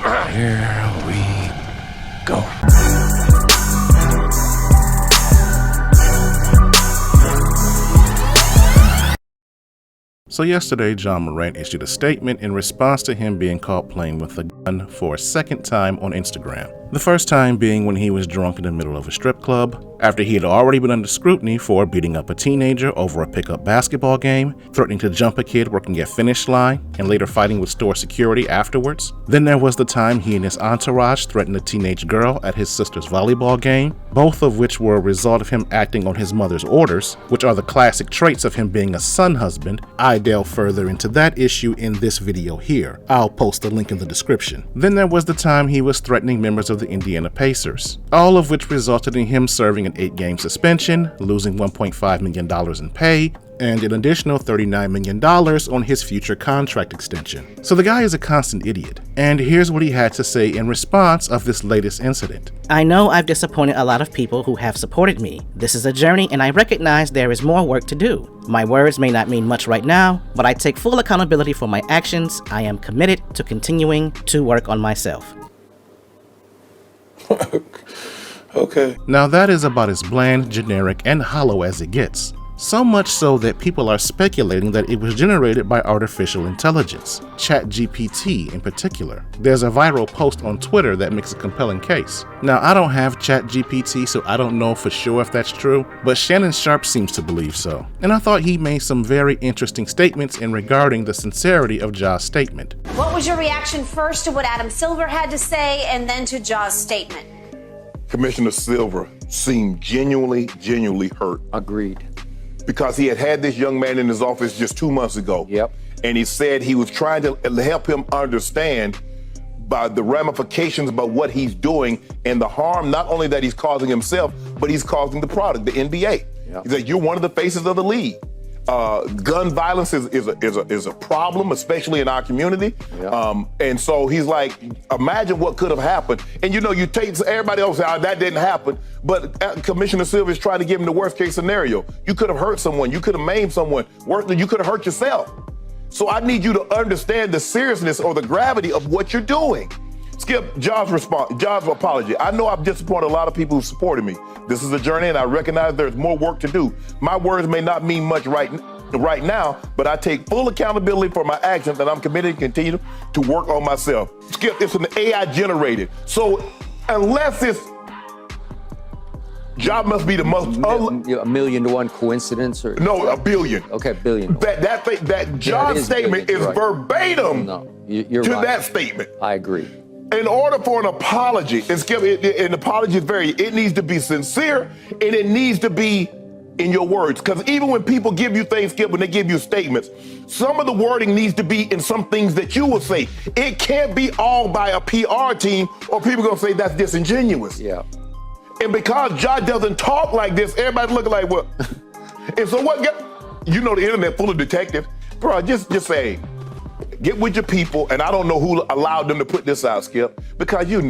Here we go. So yesterday, John Morant issued a statement in response to him being caught playing with a gun for a second time on Instagram. The first time being when he was drunk in the middle of a strip club, after he had already been under scrutiny for beating up a teenager over a pickup basketball game, threatening to jump a kid working at Finish Line, and later fighting with store security afterwards. Then there was the time he and his entourage threatened a teenage girl at his sister's volleyball game, both of which were a result of him acting on his mother's orders, which are the classic traits of him being a son husband. I delve further into that issue in this video here. I'll post a link in the description. Then there was the time he was threatening members of the Indiana Pacers, all of which resulted in him serving an 8-game suspension, losing $1.5 million in pay, and an additional $39 million on his future contract extension. So the guy is a constant idiot, and here's what he had to say in response of this latest incident. I know I've disappointed a lot of people who have supported me. This is a journey and I recognize there is more work to do. My words may not mean much right now, but I take full accountability for my actions. I am committed to continuing to work on myself. Okay. Now that is about as bland, generic, and hollow as it gets. So much so that people are speculating that it was generated by artificial intelligence, ChatGPT in particular. There's a viral post on Twitter that makes a compelling case. Now, I don't have ChatGPT, so I don't know for sure if that's true, but Shannon Sharpe seems to believe so. And I thought he made some very interesting statements in regarding the sincerity of Ja's statement. What was your reaction first to what Adam Silver had to say and then to Ja's statement? Commissioner Silver seemed genuinely hurt. Agreed. Because he had this young man in his office just 2 months ago. Yep. And he said he was trying to help him understand by the ramifications about what he's doing and the harm not only that he's causing himself, but he's causing the product, the NBA. Yep. He said, you're one of the faces of the league. Gun violence is a problem, especially in our community. Yep. And so he's like, imagine what could have happened. And you take everybody else say, that didn't happen. But Commissioner Silver is trying to give him the worst case scenario. You could have hurt someone. You could have maimed someone. Worse than you could have hurt yourself. So I need you to understand the seriousness or the gravity of what you're doing. Skip, Ja's apology. I know I've disappointed a lot of people who supported me. This is a journey and I recognize there's more work to do. My words may not mean much right now, but I take full accountability for my actions and I'm committed to continue to work on myself. Skip, it's an AI generated. So unless it's, Ja must be the most... A million to one coincidence or... No, a billion. Okay, billion. That Ja's statement is right. Verbatim you're to right. that statement. I agree. In order for an apology, and Skip, an apology is it needs to be sincere and it needs to be in your words. Because even when people give you things, Skip, when they give you statements, some of the wording needs to be in some things that you will say. It can't be all by a PR team or people gonna say that's disingenuous. Yeah. And because Ja doesn't talk like this, everybody's looking like, what? And so what, the internet full of detectives. Bro, just say, get with your people, and I don't know who allowed them to put this out, Skip, because Ja,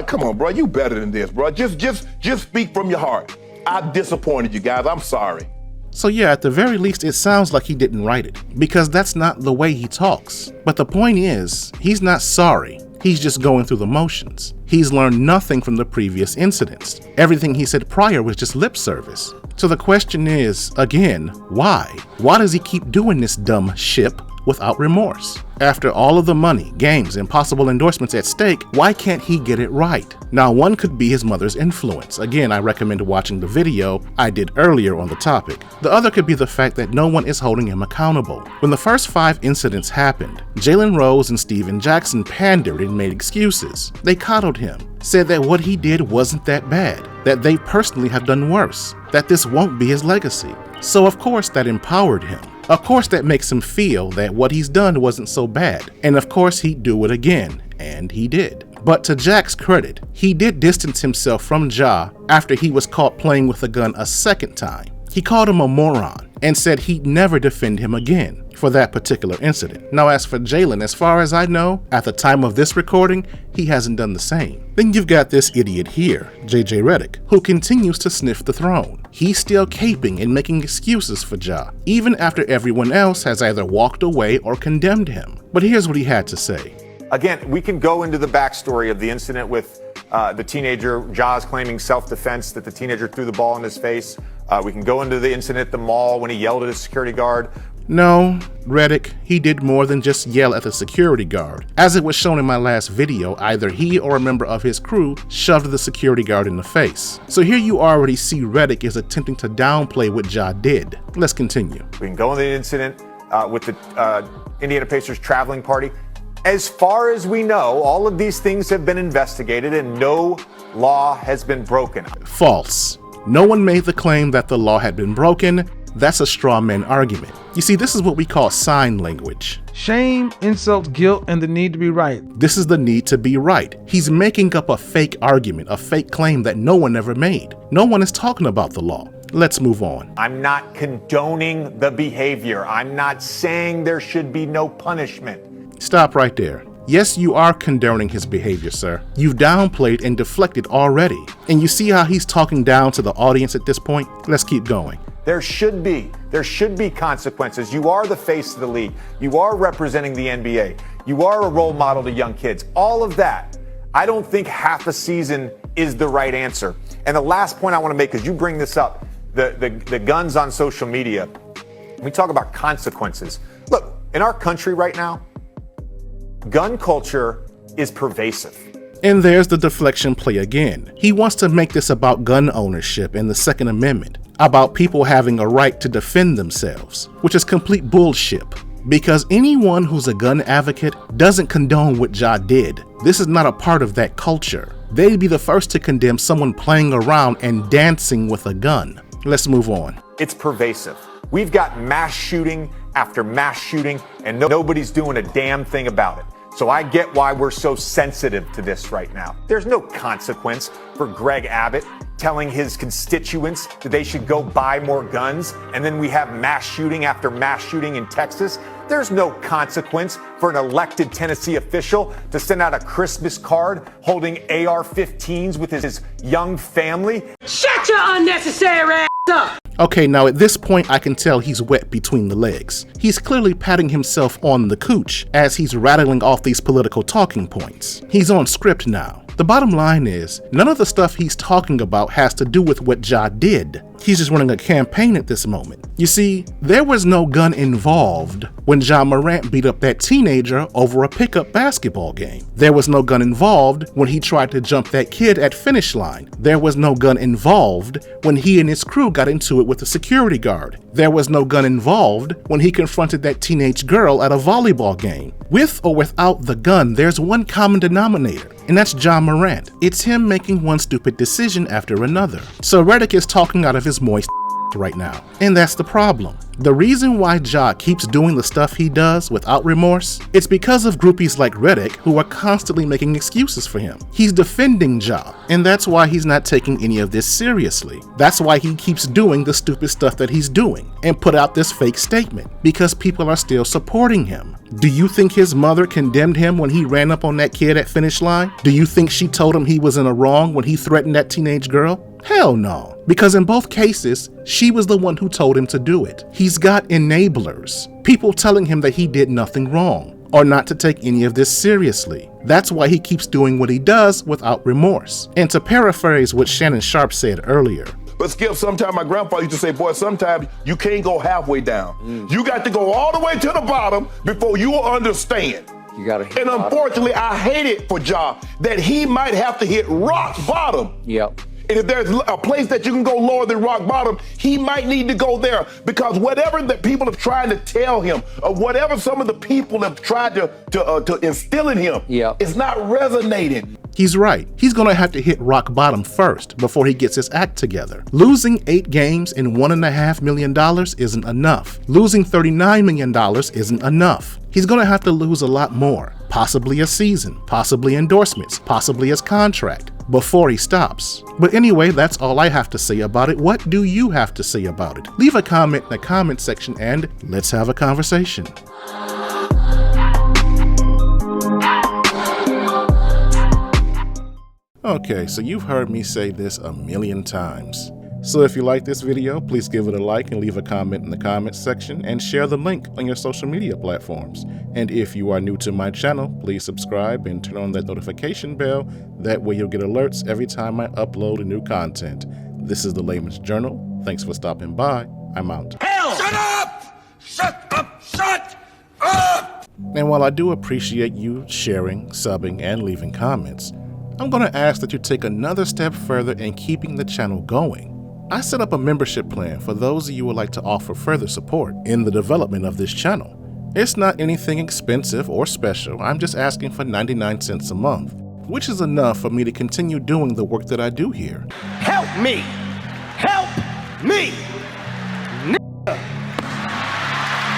come on, bro, you better than this, bro. Just speak from your heart. I disappointed you guys, I'm sorry. So yeah, at the very least, it sounds like he didn't write it, because that's not the way he talks. But the point is, he's not sorry. He's just going through the motions. He's learned nothing from the previous incidents. Everything he said prior was just lip service. So the question is, again, why? Why does he keep doing this dumb ship without remorse? After all of the money, games, and possible endorsements at stake, why can't he get it right? Now, one could be his mother's influence. Again, I recommend watching the video I did earlier on the topic. The other could be the fact that no one is holding him accountable. When the first 5 incidents happened, Jalen Rose and Steven Jackson pandered and made excuses. They coddled him, said that what he did wasn't that bad, that they personally have done worse, that this won't be his legacy. So of course that empowered him. Of course that makes him feel that what he's done wasn't so bad. And of course he'd do it again. And he did. But to Jack's credit, he did distance himself from Ja after he was caught playing with a gun a second time. He called him a moron and said he'd never defend him again for that particular incident. Now as for Jalen, as far as I know, at the time of this recording, he hasn't done the same. Then you've got this idiot here, JJ Reddick, who continues to sniff the throne. He's still caping and making excuses for Ja, even after everyone else has either walked away or condemned him. But here's what he had to say. Again, we can go into the backstory of the incident with the teenager, Ja's claiming self-defense, that the teenager threw the ball in his face. We can go into the incident at the mall when he yelled at his security guard. No, Redick, he did more than just yell at the security guard. As it was shown in my last video, either he or a member of his crew shoved the security guard in the face. So here you already see Redick is attempting to downplay what Ja did. Let's continue. We can go into the incident with the Indiana Pacers traveling party. As far as we know, all of these things have been investigated and no law has been broken. False. No one made the claim that the law had been broken. That's a straw man argument. You see, this is what we call sign language. Shame, insult, guilt, and the need to be right. This is the need to be right. He's making up a fake argument, a fake claim that no one ever made. No one is talking about the law. Let's move on. I'm not condoning the behavior. I'm not saying there should be no punishment. Stop right there. Yes, you are condoning his behavior, sir. You've downplayed and deflected already. And you see how he's talking down to the audience at this point? Let's keep going. There should be consequences. You are the face of the league. You are representing the NBA. You are a role model to young kids. All of that. I don't think half a season is the right answer. And the last point I want to make, because you bring this up, the guns on social media. We talk about consequences. Look, in our country right now, gun culture is pervasive. And there's the deflection play again. He wants to make this about gun ownership and the Second Amendment, about people having a right to defend themselves, which is complete bullshit. Because anyone who's a gun advocate doesn't condone what Ja did. This is not a part of that culture. They'd be the first to condemn someone playing around and dancing with a gun. Let's move on. It's pervasive. We've got mass shooting after mass shooting, and nobody's doing a damn thing about it. So I get why we're so sensitive to this right now. There's no consequence for Greg Abbott telling his constituents that they should go buy more guns, and then we have mass shooting after mass shooting in Texas. There's no consequence for an elected Tennessee official to send out a Christmas card holding AR-15s with his young family. Shut your unnecessary ass up! Okay, now at this point I can tell he's wet between the legs. He's clearly patting himself on the cooch as he's rattling off these political talking points. He's on script now. The bottom line is, none of the stuff he's talking about has to do with what Ja did. He's just running a campaign at this moment. You see, there was no gun involved when Ja Morant beat up that teenager over a pickup basketball game. There was no gun involved when he tried to jump that kid at finish line. There was no gun involved when he and his crew got into it with the security guard. There was no gun involved when he confronted that teenage girl at a volleyball game. With or without the gun, there's one common denominator, and that's Ja Morant. It's him making one stupid decision after another. So Redick is talking out of his moist right now. And that's the problem. The reason why Ja keeps doing the stuff he does without remorse, it's because of groupies like Redick who are constantly making excuses for him. He's defending Ja, and that's why he's not taking any of this seriously. That's why he keeps doing the stupid stuff that he's doing and put out this fake statement, because people are still supporting him. Do you think his mother condemned him when he ran up on that kid at finish line? Do you think she told him he was in a wrong when he threatened that teenage girl? Hell no, because in both cases, she was the one who told him to do it. He's got enablers, people telling him that he did nothing wrong, or not to take any of this seriously. That's why he keeps doing what he does without remorse. And to paraphrase what Shannon Sharpe said earlier, but Skip, sometimes my grandfather used to say, boy, sometimes you can't go halfway down. You got to go all the way to the bottom before you will understand. You gotta hit and bottom. Unfortunately, I hate it for Ja that he might have to hit rock bottom. Yep. And if there's a place that you can go lower than rock bottom, he might need to go there, because whatever that people have tried to tell him, or whatever some of the people have tried to instill in him, it's not resonating. He's right. He's gonna have to hit rock bottom first before he gets his act together. Losing 8 games and $1.5 million isn't enough. Losing $39 million isn't enough. He's gonna have to lose a lot more, possibly a season, possibly endorsements, possibly his contract, before he stops. But anyway, that's all I have to say about it. What do you have to say about it? Leave a comment in the comment section and let's have a conversation. Okay, so you've heard me say this a million times. So if you like this video, please give it a like and leave a comment in the comments section and share the link on your social media platforms. And if you are new to my channel, please subscribe and turn on that notification bell. That way you'll get alerts every time I upload a new content. This is the Layman's Journal. Thanks for stopping by. I'm out. Hell! Shut up! Shut up! Shut up! And while I do appreciate you sharing, subbing, and leaving comments, I'm going to ask that you take another step further in keeping the channel going. I set up a membership plan for those of you who would like to offer further support in the development of this channel. It's not anything expensive or special. I'm just asking for 99 cents a month, which is enough for me to continue doing the work that I do here. Help me! Help me!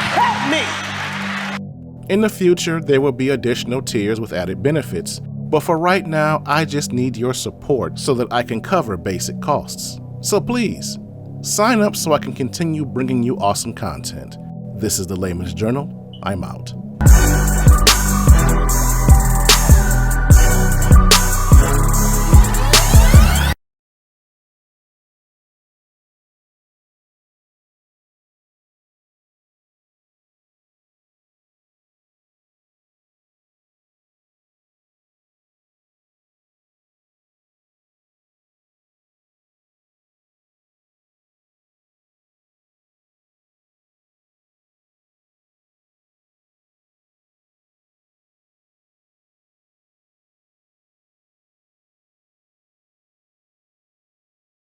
Help me! In the future, there will be additional tiers with added benefits, but for right now, I just need your support so that I can cover basic costs. So please, sign up so I can continue bringing you awesome content. This is the Layman's Journal. I'm out.